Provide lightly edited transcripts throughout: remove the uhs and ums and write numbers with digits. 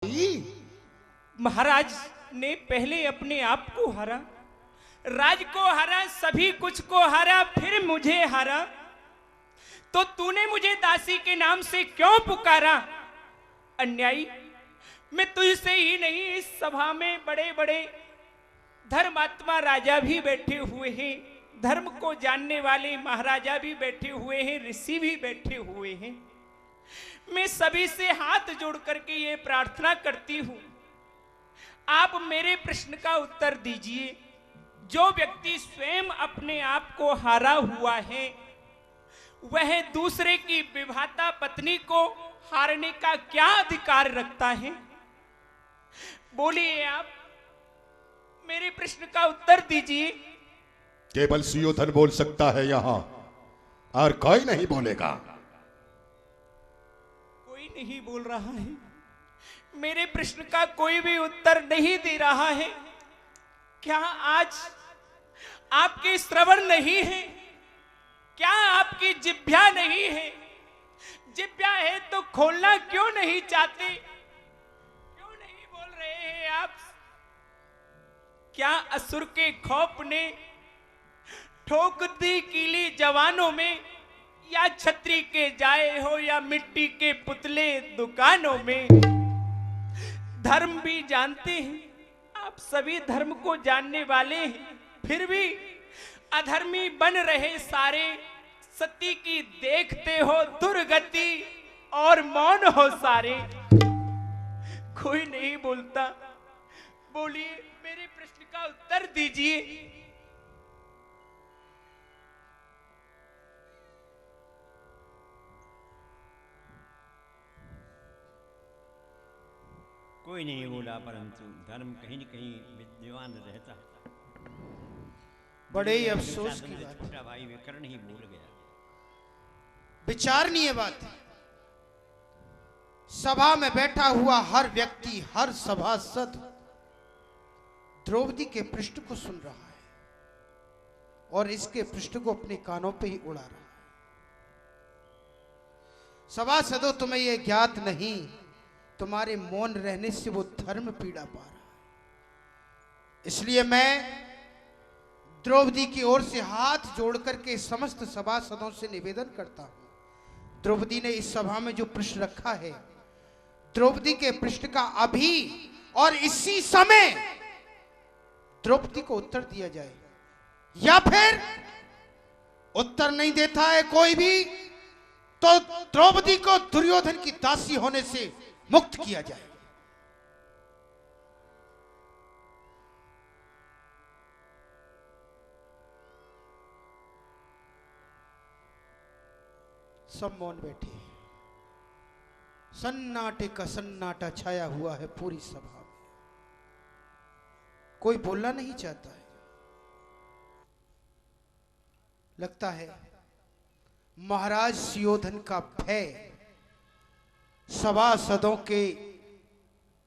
महाराज ने पहले अपने आप को हरा, राज को हरा, सभी कुछ को हरा, फिर मुझे हरा। तो तूने मुझे दासी के नाम से क्यों पुकारा? अन्यायी, मैं तुझसे ही नहीं, इस सभा में बड़े बड़े धर्मात्मा राजा भी बैठे हुए हैं, धर्म को जानने वाले महाराजा भी बैठे हुए हैं, ऋषि भी बैठे हुए हैं। मैं सभी से हाथ जोड़ करके ये प्रार्थना करती हूं, आप मेरे प्रश्न का उत्तर दीजिए। जो व्यक्ति स्वयं अपने आप को हारा हुआ है, वह दूसरे की विवाहिता पत्नी को हारने का क्या अधिकार रखता है? बोलिए, आप मेरे प्रश्न का उत्तर दीजिए। केवल सुयोधन बोल सकता है यहां, और कोई नहीं बोलेगा। कोई नहीं बोल रहा है, मेरे प्रश्न का कोई भी उत्तर नहीं दे रहा है। क्या आज आपके श्रवण नहीं है? क्या आपकी जिह्वा नहीं है? जिह्वा है तो खोलना क्यों नहीं चाहते? क्यों नहीं बोल रहे हैं आप? क्या असुर के खौफ ने ठोक दी कीली जवानों में, या छतरी के जाए हो या मिट्टी के पुतले दुकानों में? धर्म भी जानते हैं, आप सभी धर्म को जानने वाले हैं, फिर भी अधर्मी बन रहे सारे। सती की देखते हो दुर्गति और मौन हो सारे। कोई नहीं बोलता, बोलिए, मेरे प्रश्न का उत्तर दीजिए। कोई नहीं बोला, परंतु धर्म कहीं न कहीं विद्यमान रहता है। बड़े ही अफसोस की बात, छोटा भाई विकर्ण ही भूल गया। विचारणीय बात है। सभा में बैठा हुआ हर व्यक्ति, हर सभासद द्रौपदी के पृष्ठ को सुन रहा है और इसके पृष्ठ को अपने कानों पे ही उड़ा रहा है। सभासदों, तुम्हें यह ज्ञात नहीं, तुम्हारे मौन रहने से वो धर्म पीड़ा पा रहा है। इसलिए मैं द्रौपदी की ओर से हाथ जोड़ करके समस्त सभासदों से निवेदन करता हूं, द्रौपदी ने इस सभा में जो प्रश्न रखा है, द्रौपदी के प्रश्न का अभी और इसी समय द्रौपदी को उत्तर दिया जाए, या फिर उत्तर नहीं देता है कोई भी, तो द्रौपदी को दुर्योधन की दासी होने से मुक्त किया जाए। सब मौन बैठे हैं। सन्नाटे का सन्नाटा छाया हुआ है पूरी सभा में, कोई बोलना नहीं चाहता है। लगता है महाराज सुयोधन का भय सभासदों के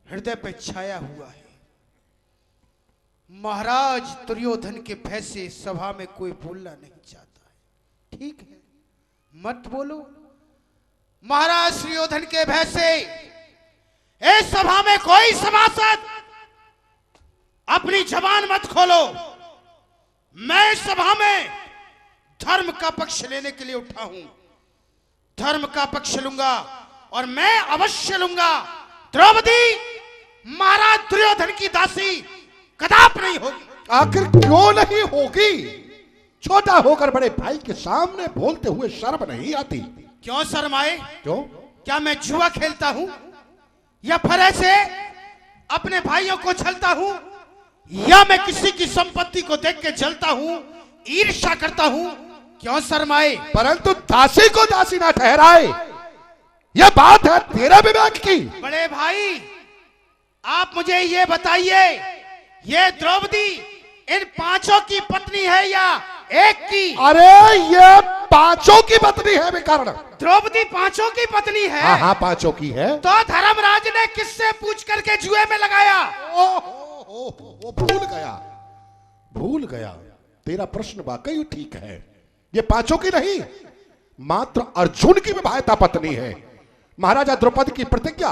हृदय पर छाया हुआ है। महाराज दुर्योधन के भय से सभा में कोई बोलना नहीं चाहता है। ठीक है, मत बोलो। महाराज सुयोधन के भय से इस सभा में कोई सभासद अपनी जबान मत खोलो। मैं इस सभा में धर्म का पक्ष लेने के लिए उठा हूं, धर्म का पक्ष लूंगा और मैं अवश्य लूंगा। द्रौपदी महाराज दुर्योधन की दासी कदाप नहीं होगी। आखिर क्यों नहीं होगी? छोटा होकर बड़े भाई के सामने बोलते हुए शर्म नहीं आती? क्यों शर्म आए? क्यों? क्या मैं जुआ खेलता हूं, या फिर ऐसे अपने भाइयों को छलता हूं, या मैं किसी की संपत्ति को देख के जलता हूं, ईर्ष्या करता हूं? क्यों शर्म आए? परंतु दासी को दासी ना ठहराए, यह बात है तेरा विवेक की। बड़े भाई, आप मुझे ये बताइए, ये द्रौपदी इन पांचों की पत्नी है या एक की? अरे ये पांचों की पत्नी है विकर्ण। द्रौपदी पांचों की पत्नी है? हाँ हाँ, पांचों की है। तो धर्मराज ने किससे पूछ करके जुए में लगाया? ओ, भूल गया। तेरा प्रश्न वाकई ठीक है, ये पांचों की नहीं, मात्र अर्जुन की विवाहिता पत्नी है। महाराजा द्रौपदी की प्रतिज्ञा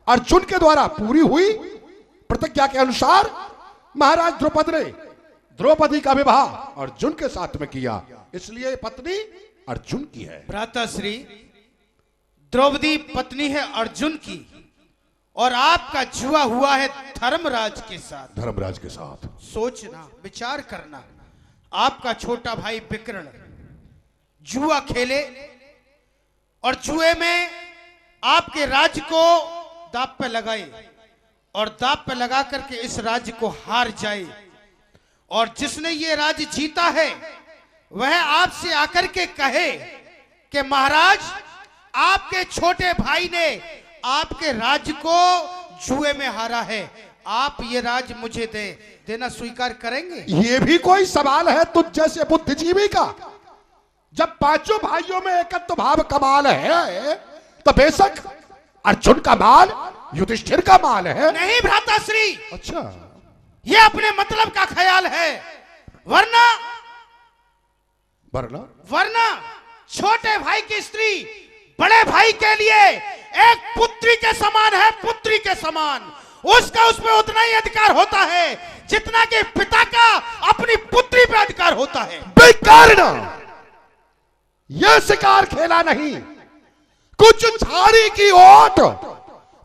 अर्जुन के द्वारा पूरी हुई प्रतिज्ञा के अनुसार महाराज द्रौपदी ने द्रौपदी का विवाह अर्जुन के साथ में किया, इसलिए पत्नी अर्जुन की है। भ्राताश्री, द्रौपदी पत्नी है अर्जुन की और आपका जुआ हुआ है धर्मराज के साथ। धर्मराज के साथ सोचना, विचार करना। आपका छोटा भाई विकर्ण जुआ खेले और जुए में आपके राज्य को दांव पे लगाए और दांव पे लगा करके इस राज्य को हार जाए, और जिसने ये राज्य जीता है वह आपसे आकर के कहे कि महाराज, आपके छोटे भाई ने आपके राज्य को जुए में हारा है, आप ये राज्य मुझे देना स्वीकार करेंगे? ये भी कोई सवाल है तुझ जैसे बुद्धिजीवी का? जब पांचों भाइयों में एकत्व भाव का माल है तो बेशक अर्जुन का माल युधिष्ठिर का माल है। नहीं भ्राताश्री, अच्छा, ये अपने मतलब का ख्याल है, वरना वरना वरना छोटे भाई की स्त्री बड़े भाई के लिए एक पुत्री के समान है, पुत्री के समान। उसका उसमें उतना ही अधिकार होता है जितना कि पिता का अपनी पुत्री पे अधिकार होता है। बेकार ना, यह शिकार खेला नहीं, कुछ झाड़ी की ओट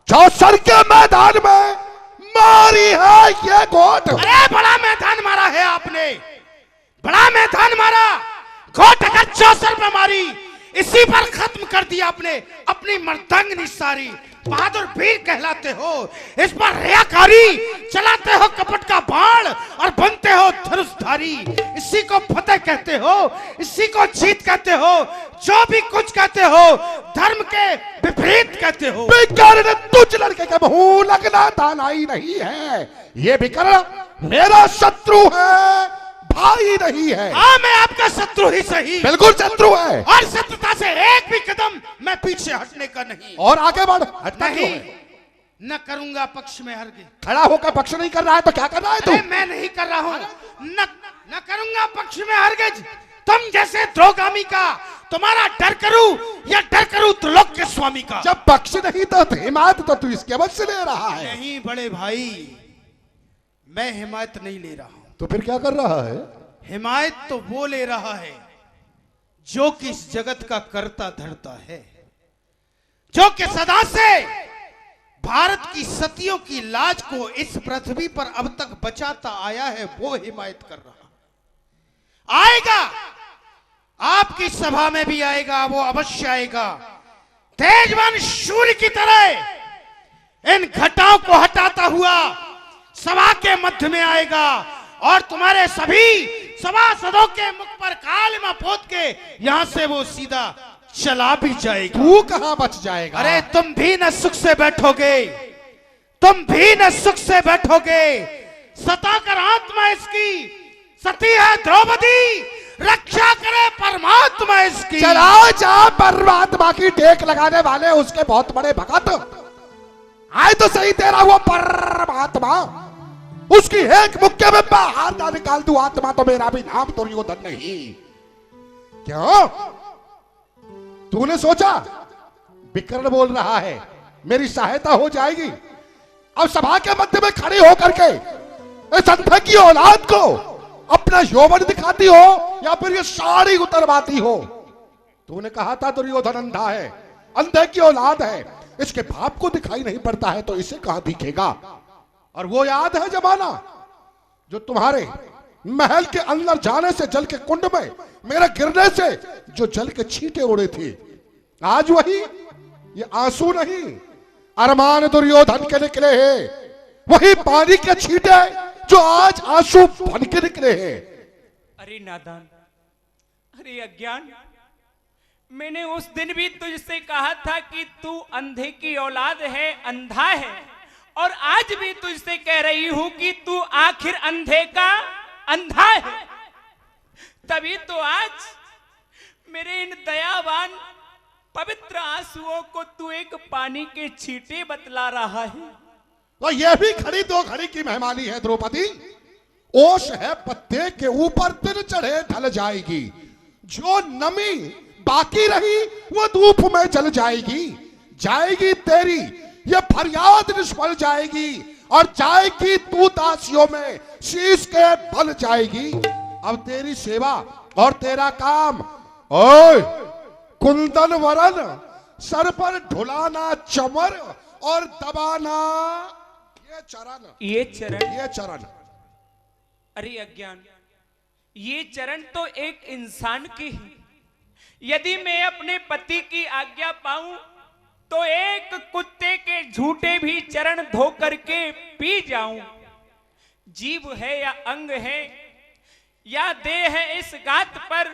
चौसर के मैदान में मारी है ये गोट। अरे बड़ा मैदान मारा है आपने, बड़ा मैदान मारा, गोट अगर चौसर पे मारी, इसी पर खत्म कर दिया आपने अपनी मर्दांगनी सारी। बहादुर वीर कहलाते हो, इस पर रियाकारी चलाते हो कपट का बाण और बनते हो धनुषधारी। इसी को फतेह कहते हो, इसी को जीत कहते हो, जो भी कुछ कहते हो धर्म के विपरीत कहते हो। विकर्ण ने तुझ लड़के के मुंह लगना तानाई नहीं है, ये विकर्ण मेरा शत्रु है, भाई नहीं है। हाँ, मैं आपका शत्रु ही सही, बिल्कुल शत्रु है, और शत्रुता से एक भी कदम मैं पीछे हटने का नहीं। और आगे बढ़, हटना क्यों नहीं, है? न करूंगा पक्ष में हरगिज। खड़ा होकर पक्ष नहीं कर रहा है तो क्या कर रहा है तू? अरे मैं नहीं कर रहा हूं, न करूंगा पक्ष में हरगिज। तुम जैसे द्रोगामी का तुम्हारा डर करूं या डर करूं त्रिलोक के स्वामी का? जब पक्ष नहीं तो हिमायत तो तू इसके वश से ले रहा है। नहीं बड़े भाई, मैं हिमायत नहीं ले रहा हूं। तो फिर क्या कर रहा है? हिमायत तो वो ले रहा है जो कि इस जगत का कर्ता धर्ता है, जो कि सदा से भारत की सतियों की लाज को इस पृथ्वी पर अब तक बचाता आया है, वो हिमायत कर रहा। आएगा, आपकी सभा में भी आएगा, वो अवश्य आएगा, तेजवान सूर्य की तरह इन घटाओं को हटाता हुआ सभा के मध्य में आएगा और तुम्हारे सभी सभासदों के मुख पर कालिमा पोत के यहां से वो सीधा चला भी जाएगा। तू कहां बच जाएगा? अरे तुम भी न सुख से बैठोगे, तुम भी न सुख से बैठोगे। सताकर आत्मा इसकी सती है द्रौपदी, रक्षा करे परमात्मा इसकी। चला जा परमात्मा की टेक लगाने वाले उसके बहुत बड़े भगत आए तो सही, तेरा वो परमात्मा, उसकी एक मुक्के में बाहर ना निकाल दूं आत्मा तो मेरा भी नाम दुर्योधन नहीं। क्यों? तूने सोचा विकर्ण बोल रहा है मेरी सहायता हो जाएगी, अब सभा के मध्य में खड़े होकर के इस अंधे की औलाद को अपना यौवन दिखाती हो या फिर ये साड़ी उतरवाती हो? तूने कहा था दुर्योधन अंधा है, अंधे की औलाद है, इसके बाप को दिखाई नहीं पड़ता है तो इसे कहां दिखेगा? और वो याद है जमाना जो तुम्हारे महल के अंदर जाने से जल के कुंड में मेरे गिरने से जो जल के छींटे उड़े थे, आज वही ये आंसू नहीं अरमान दुर्योधन के निकले हैं, वही पानी के छींटे जो आज आंसू बन के निकले हैं। अरे नादान, अरे अज्ञान, मैंने उस दिन भी तुझसे कहा था कि तू अंधे की औलाद है, अंधा है, और आज भी तुझसे कह रही हूं कि तू आखिर अंधे का अंधा है। तभी तो आज मेरे इन दयावान पवित्र आंसुओं को तू एक पानी के छींटे बतला रहा है। तो यह भी खड़ी दो घड़ी की मेहमानी है द्रौपदी, ओश है पत्ते के ऊपर दिन चढ़े ढल जाएगी, जो नमी बाकी रही वो धूप में जल जाएगी, जाएगी तेरी ये फरियाद निष्फल जाएगी और जाएगी तू दासियों में शीश के बल जाएगी। अब तेरी सेवा और तेरा काम, ओए कुंदन वरन सर पर ढुलाना चमर और दबाना ये चरण। अरे अज्ञान, ये चरण तो एक इंसान के हैं। यदि मैं अपने पति की आज्ञा पाऊं तो एक कुत्ते के झूठे भी चरण धो करके पी जाऊं। जीव है या अंग है या देह है, इस गात पर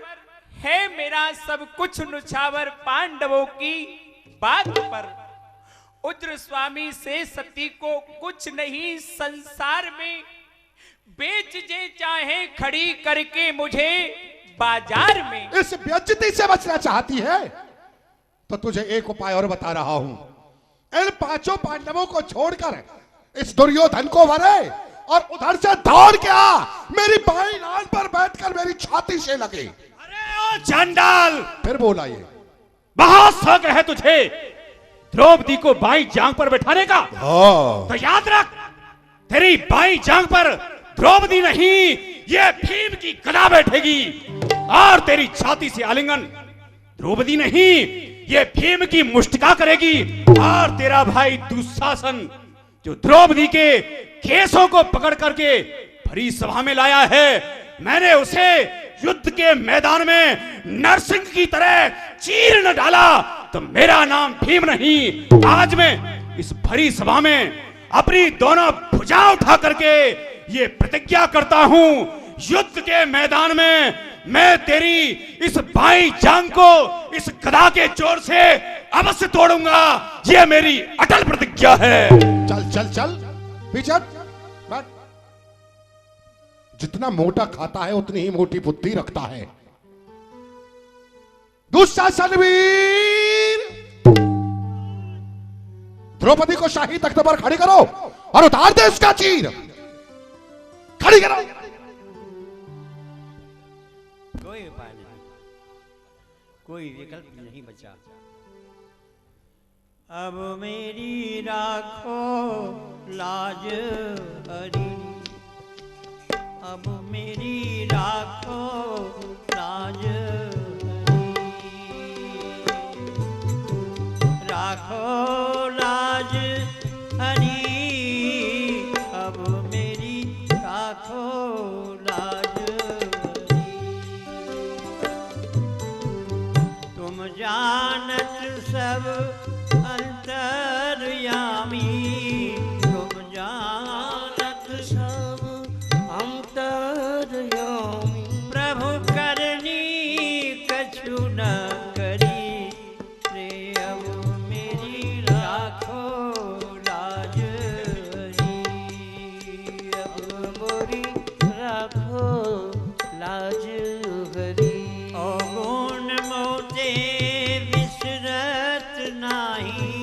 है मेरा सब कुछ नुछावर पांडवों की बात पर। उज्र स्वामी से सती को कुछ नहीं संसार में, बेच जे चाहे खड़ी करके मुझे बाजार में। इस बेइज्जती से बचना चाहती है तो तुझे एक उपाय और बता रहा हूं। इन पांचों पांडवों को छोड़कर इस दुर्योधन को वरे और उधर से दौड़ के आ, मेरी बाईं नाल पर बैठकर मेरी छाती से लगे। अरे ओ चंडाल, फिर बोला ये बहुत शौक है तुझे द्रौपदी को बाई जांग पर बैठाने का। तो याद रख, तेरी बाई जांग पर द्रौपदी नहीं, ये भीम की गदा बैठेगी और तेरी छाती से आलिंगन द्रौपदी नहीं, ये भीम की मुष्टिका करेगी। और तेरा भाई दुशासन जो द्रौपदी के केसों को पकड़ करके भरी सभा में लाया है, मैंने उसे युद्ध के मैदान में नरसिंह की तरह चीर न डाला तो मेरा नाम भीम नहीं। आज मैं इस भरी सभा में अपनी दोनों भुजा उठा करके ये प्रतिज्ञा करता हूं, युद्ध के मैदान में मैं तेरी इस बाई जांग को इस गदा के जोर से अवश्य तोड़ूंगा। ये मेरी अटल प्रतिज्ञा है। चल चल चल पीछे बैठ। जितना मोटा खाता है उतनी ही मोटी बुद्धि रखता है। दुशासन वीर, द्रौपदी को शाही तख्त पर खड़ी करो और उतार दे उसका चीर। खड़ी करो। कोई उपाय नहीं, कोई विकल्प नहीं बचा। अब मेरी राखो लाज हरी, अब मेरी राखो लाज हरी, राखो लाज हरी, अब मेरी राखो लाज हरी। तुम जानत सब अंतर्यामी, तुम जानत सब अंतर्यामी, प्रभु करनी कछु न करी, रे अब मेरी राखो लाज हरी, अब मोरी राखो लाज हरी। अवगुण मोते विसरत नाही,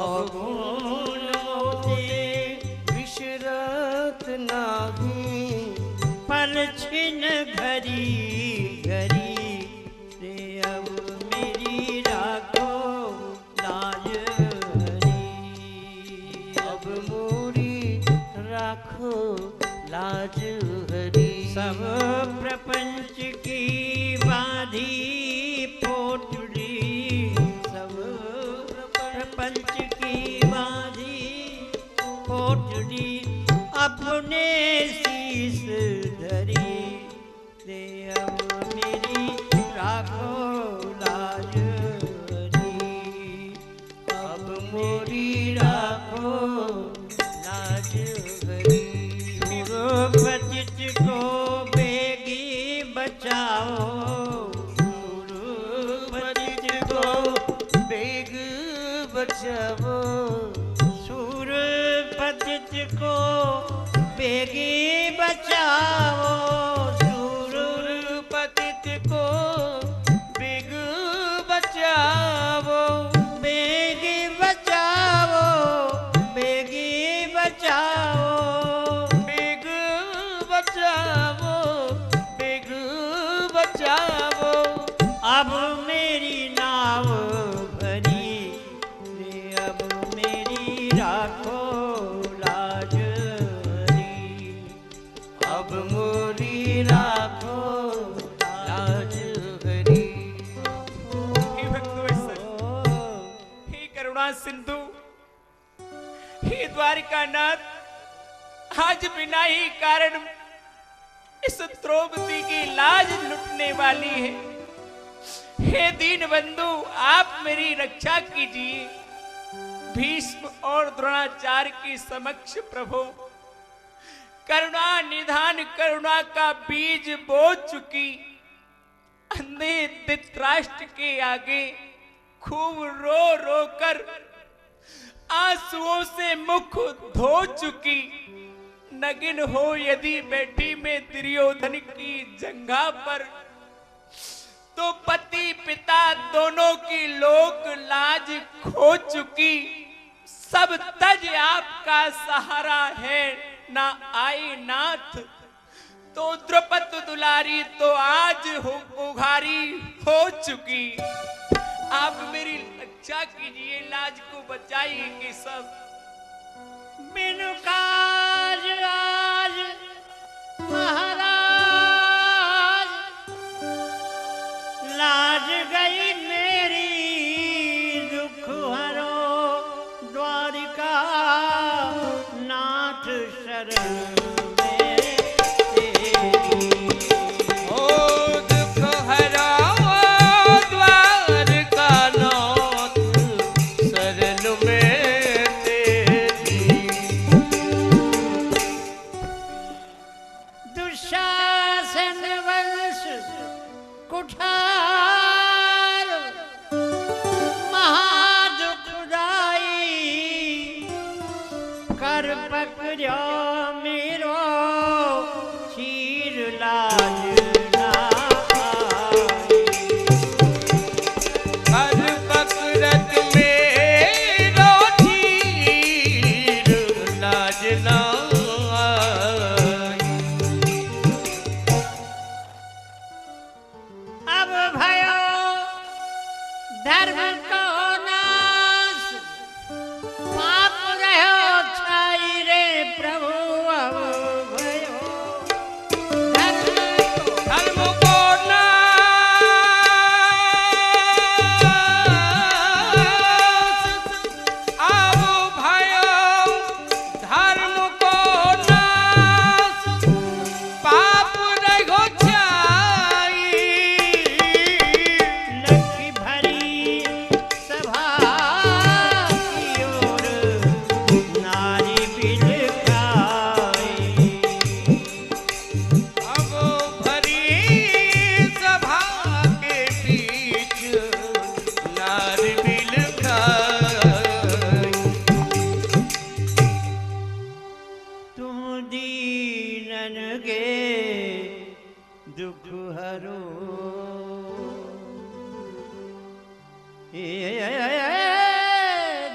अवगुण मोते विसरत नाही, पल छिन घरी घरी, रे अब मेरी राखो लाज हरी, अब मोरी राखो लाज हरी। सब प्रपंच की बाधी पोटली, सब प्रपंच की बाधी पोटली, अपने शीश धरी, दे अब मेरी राखो लाज हरी, अब मोरी राखो लाज हरी। पतित को बेगी बचाओ, पतित को बेग बचाओ, सूर पतित को बेगी बचाओ, सूर पतित को बेग बचाओ, बेगी बचाओ, बेगी बचाओ, बेग बचाओ, बेग बचाओ। अब मेरी नाव भरी, रे अब मेरी हे द्वारिकानाथ, आज बिना ही कारण इस द्रौपदी की लाज लुटने वाली है। हे दीन बंधु, आप मेरी रक्षा कीजिए। भीष्म और द्रोणाचार्य की समक्ष प्रभु करुणा निधान करुणा का बीज बो चुकी अंधे धृतराष्ट्र के आगे खूब रो रो कर आंसुओं से मुख धो चुकी नगिन हो यदि बैठी में दुर्योधन की जंघा पर, तो पति पिता दोनों की लोक लाज खो चुकी। सब तज आपका सहारा है ना आई नाथ, तो द्रौपदी दुलारी तो आज उघारी हो चुकी। आप मेरी रक्षा कीजिए, लाज को बचाइए कि सब बिनु काज आज महाराज लाज गई मेरी, दुख हरो द्वारिका नाथ शरण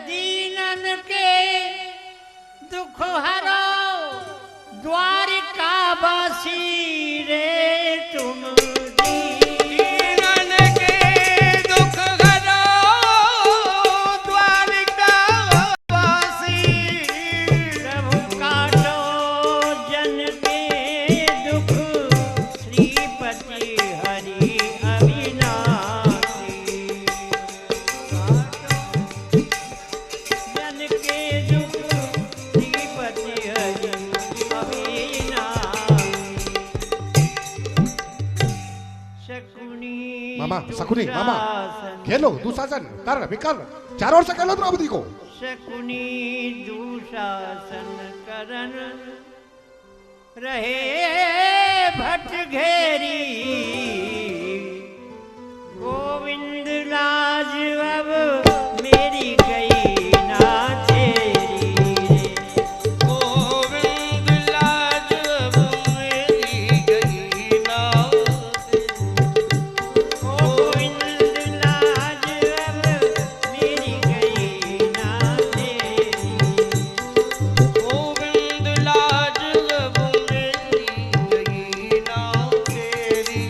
दीनन के दुख हरो द्वारिका बासी रे तुम दीनन के दुख हरो द्वारिका बासी, प्रभु काटो जन के दुख श्रीपति हरि अविनाशी, जन के दुख श्रीपति हरि अविनाशी। शकुनी मामा शकुनी मामा खेलो दुशासन कर विकर चारों ओर से खेलो द्रौपदी को। शकुनी दुशासन करन रहे भट घेरी, गोविंद लाज अब मेरी गई ना तेरी, गोविंद लाज अब मेरी गई ना गोविंद लाज अब मेरी गई ना तेरी, गोविंद लाज अब मेरी गई ना तेरी।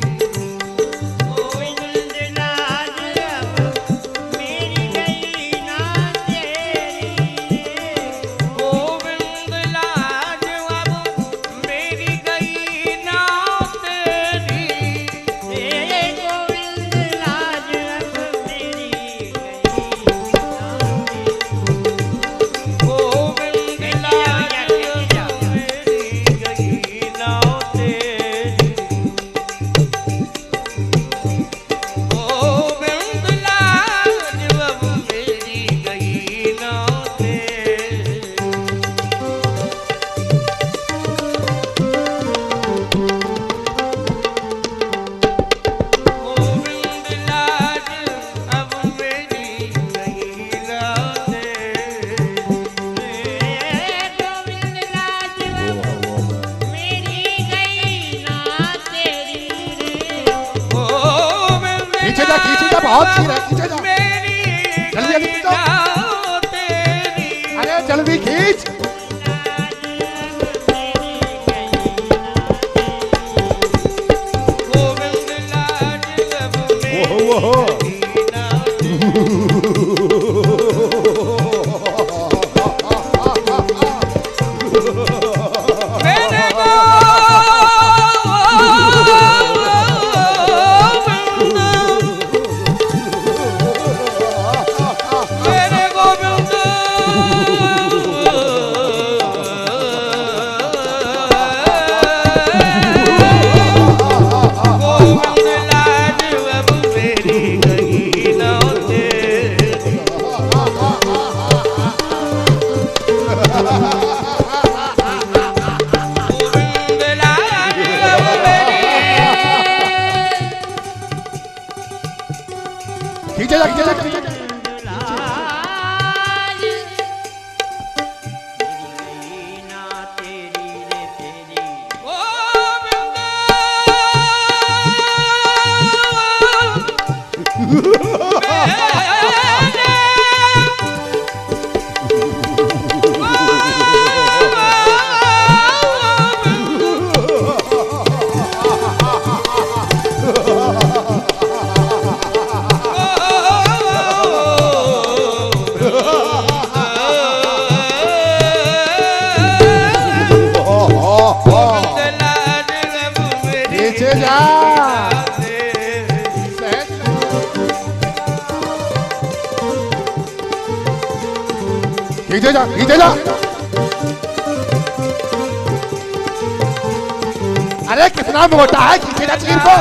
बहुत खीर है, खींचे जाओ। मेरी जल्दी जल्दी खींचो। जाओ तेरी अरे जल्दी खींच। गोविंद लाज अब ओहो मेरे गोविंद गोविंद लाज अब मेरी गई न तेरी गोविंद लाज अब मेरी खींचे जा, खींचे जा, खींचे जा। खींचे जा। खींचे जा, खींचे जा। अरे कितना मोटा है, खींचे जा चीर को।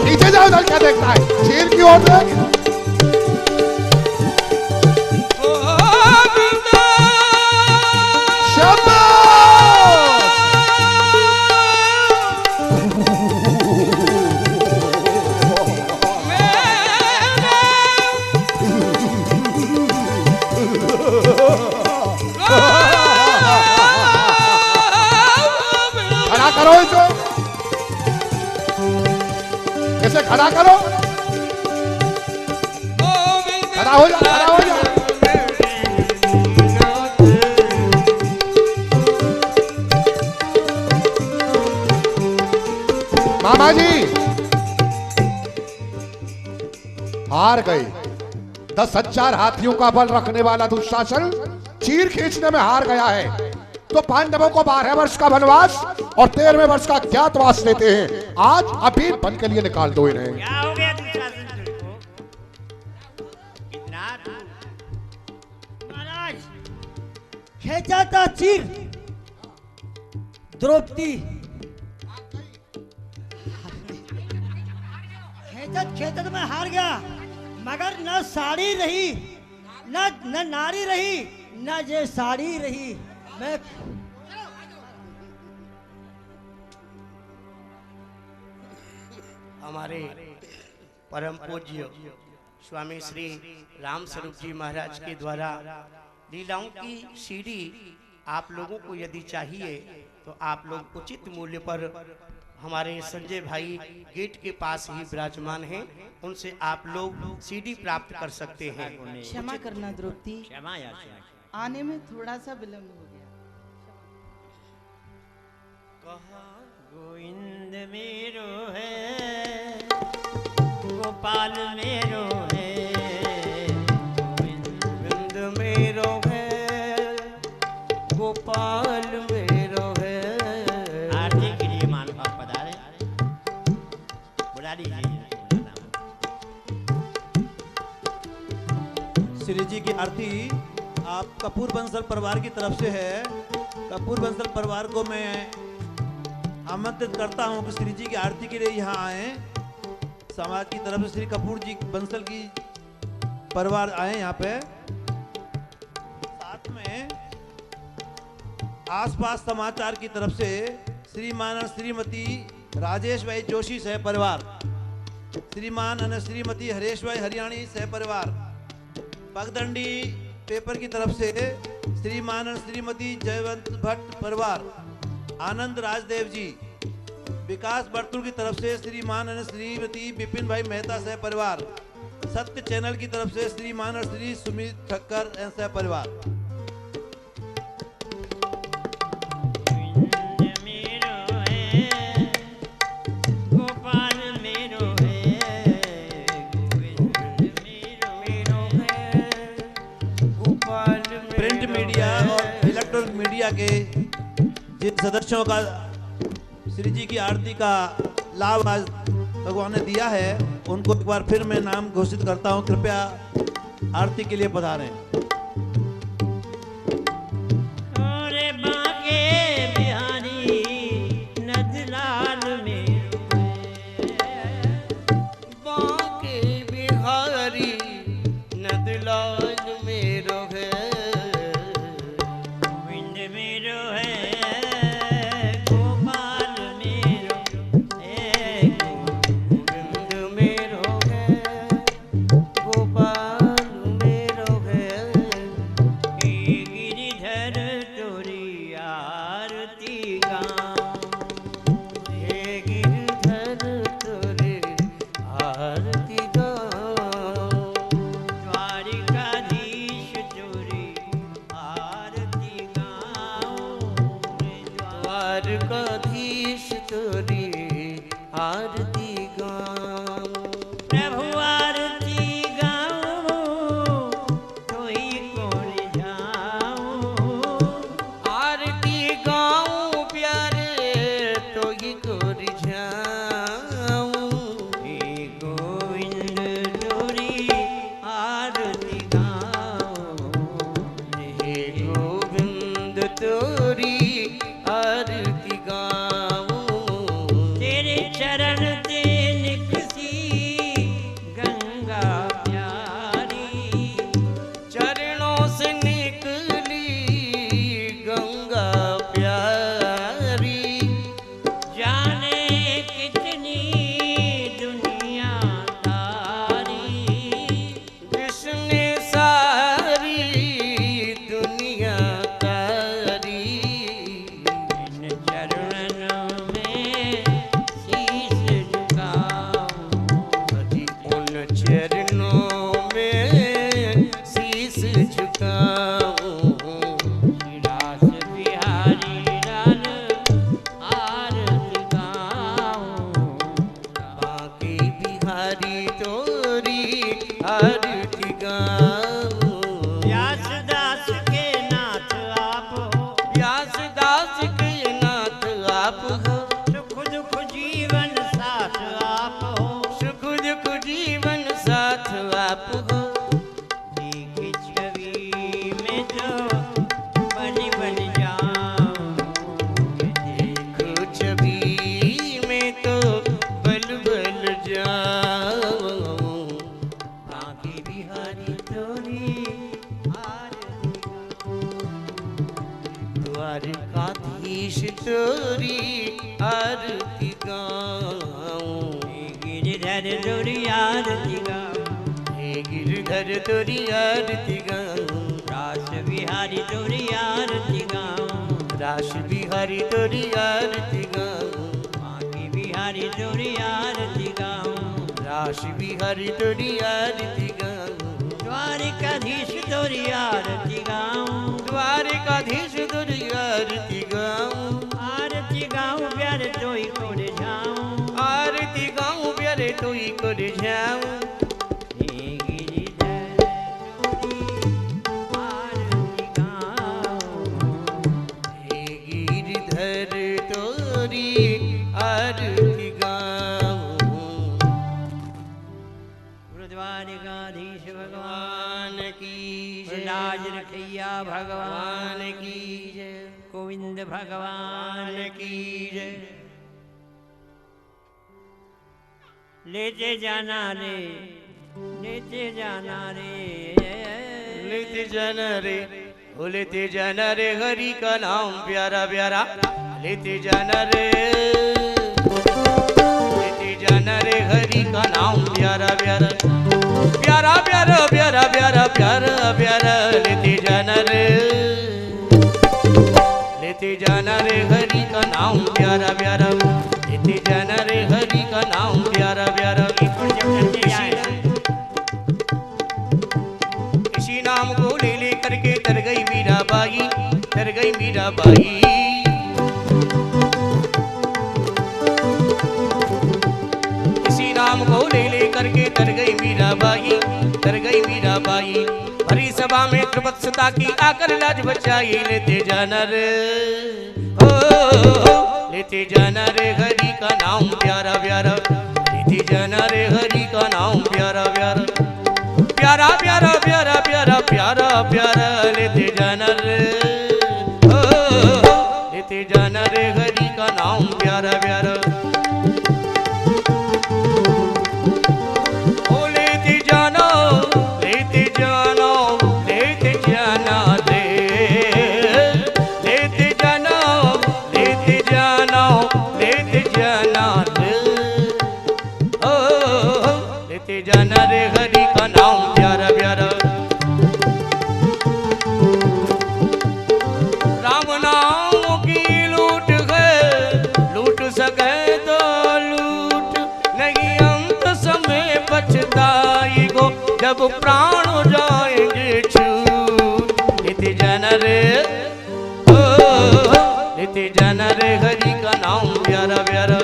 खींचे जा, उधर क्या देखता है, चीर की ओर देख। खड़ा करो इसे, इसे खड़ा करो। खड़ा हो जा, खड़ा हो जा। मामा जी हार गए। 10,000 हाथियों का बल रखने वाला दुशासन चीर खींचने में हार गया है। तो पांडवों को 12 वर्ष का वनवास और 13वें वर्ष का ज्ञातवास देते हैं। आज अभी बन के लिए निकाल दो इन्हें। क्या हो गया दुशासन तुमको? इतना महाराज खेचा था चीर द्रौपदी खेचत में हार गया, मगर न साड़ी रही न नारी रही न ये साड़ी रही। मैं हमारे परम पूज्य स्वामी श्री राम स्वरूप जी महाराज के द्वारा लीलाओं की सीडी आप लोगों को यदि चाहिए तो आप लोग उचित मूल्य पर हमारे संजय भाई गेट के पास ही विराजमान हैं, उनसे आप लोग सीडी प्राप्त कर सकते हैं। क्षमा करना द्रौपदी, क्षमा या क्षमा। आने में थोड़ा सा विलम्ब हो गया। गोविंद मेरो है, गोपाल मेरो है, गोविंद मेरो है, गोपाल मेरो है। आरती के लिए मान बाप पधारे, बुला लीजिए। श्री जी की आरती आप कपूर बंसल परिवार की तरफ से है। कपूर बंसल परिवार को मैं आमंत्रित करता हूं कि श्री जी की आरती के लिए यहाँ आए। समाज की तरफ से श्री कपूर जी बंसल की परिवार आए यहाँ पे। साथ में आसपास समाचार की तरफ से श्रीमान और श्रीमती राजेश भाई जोशी सह परिवार, श्रीमान और श्रीमती हरेश भाई हरियाणी सह परिवार, पगदंडी पेपर की तरफ से श्रीमान और श्रीमती जयवंत भट्ट परिवार, आनंद राजदेव जी, विकास बर्तुल की तरफ से श्रीमान और श्रीमती विपिन भाई मेहता सह परिवार, सत्य चैनल की तरफ से श्रीमान और श्री सुमित ठक्कर एवं सह परिवार। प्रिंट मीडिया और इलेक्ट्रॉनिक मीडिया के जिन सदस्यों का श्री जी की आरती का लाभ आज भगवान ने दिया है, उनको एक बार फिर मैं नाम घोषित करता हूं। कृपया आरती के लिए पधारें। लेते जाना रे, लेते जाना रे, लेते जाना रे, ओ लेते जाना रे, हरि का नाम प्यारा प्यारा, लेते जाना रे, लेते जाना रे, हरि का नाम प्यारा प्यारा, प्यारा प्यारा प्यारा प्यारा प्यारा प्यारा, लेते जाना रे, लेते जाना रे, हरि का नाम तर गई मीराबाई। इसी नाम को ले ले करके तर गई मीराबाई, तर गई मीराबाई। भरी सभा में त्रिवत्सता की आकर लाज बचाई। लेते जाना रे ओ, लेते जाना रे हरि का नाम प्यारा प्यारा, लेते जाना रे हरि का नाम प्यारा प्यारा, प्यारा प्यारा प्यारा प्यारा प्यारा प्यारा। लेते जाना रे ओ, लेते जाना रे हरि का नाम प्यारा प्यारा। ओ लेते जाना, लेते जाना, लेते जाना रे, लेते जाना, लेते जाना, लेते जाना रे ओ, लेते जाना रे हरि का नाम प्यारा प्यारा। राम नाम की लूट है, लूट सके तो लूट, नहीं अंत समय पछताई गो, जब प्राण हो जाएंगे छूट। लेते जाना रे ओ, लेते जाना रे हरि का नाम प्यारा प्यारा,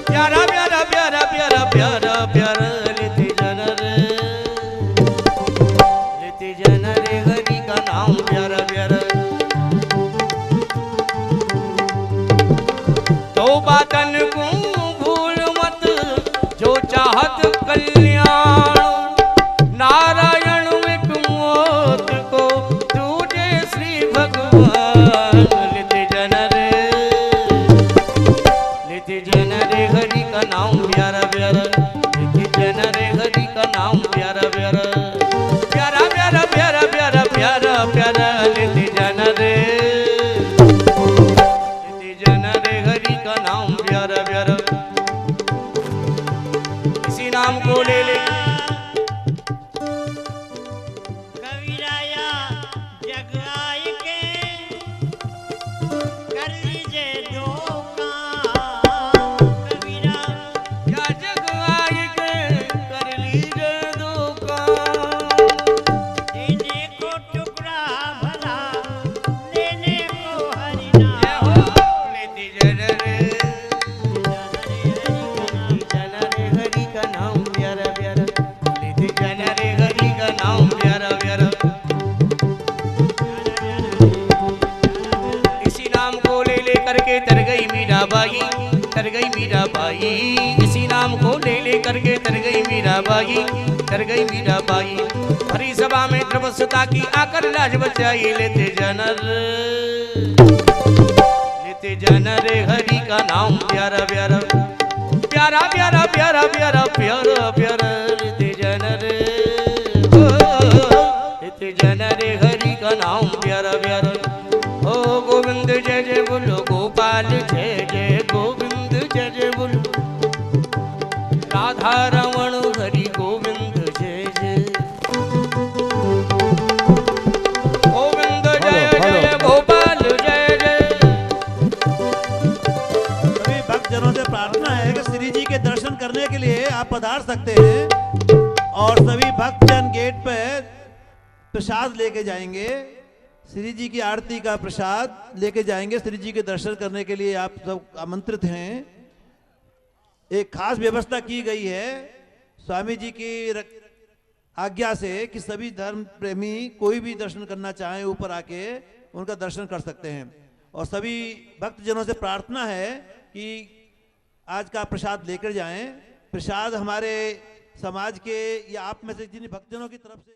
प्यारा प्यारा प्यारा प्यारा प्यारा प्यारा। लेते जाना रे, लेते जाना रे हरि का नाम प्यारा प्यारा। तो बातन को भूल मत जो चाहत कल्याण, नारायण एक मौत को तुझे श्री भगवान। लेते जाना रे, लेते जाना रे हरि का नाम प्यारा प्यारा, लेते जाना रे हरि का नाम प्यारा प्यारा, प्यारा प्यारा प्यारा प्यारा प्यारा प्यारा। लेते जाना रे, लेते जाना रे हरि का नाम प्यारा प्यारा। इसी नाम को ले ले कबीराया जग आए के कर लीजिए दो काम। कबीरा या जग आए के कर लीजिए दो काम। देने को टुकड़ा भला, लेने को हरि नाम। लेते जाना रे, जाना रे हरि का नाम प्यारा प्यारा, लेते जाना रे हरि का नाम प्यारा प्यारा। इसी नाम को ले ले करके तर गई मीराबाई, तर गई मीराबाई। इसी नाम को ले ले करके तर गई मीराबाई, तर गई मीराबाई। हरी सभा में त्रिवत्सता की आकर लाज बचाई। लेते जाना रे, लेते जाना रे हरि का नाम प्यारा प्यारा, प्यारा प्यारा प्यारा प्यारा प्यारा प्यारा। लेते जाना रे ओ, लेते जाना रे हरि का नाम प्यारा प्यारा। ओ गोविंद जय जय बोलो, गोपाल जय जय गोविंद जय जय बोलो, राधा रमण हरि गोविंद जय जय, गोविंद जय जय गोपाल जय जय। सभी भक्तजनों से प्रार्थना है कि श्री जी के दर्शन करने के लिए आप पधार सकते हैं, और सभी भक्तजन गेट पे प्रसाद लेके जाएंगे। श्री जी की आरती का प्रसाद लेके जाएंगे। श्री जी के दर्शन करने के लिए आप सब आमंत्रित हैं। एक खास व्यवस्था की गई है स्वामी जी की आज्ञा से कि सभी धर्म प्रेमी कोई भी दर्शन करना चाहे ऊपर आके उनका दर्शन कर सकते हैं। और सभी भक्तजनों से प्रार्थना है कि आज का प्रसाद लेकर जाएं। प्रसाद हमारे समाज के या आप में से जिन भक्तजनों की तरफ से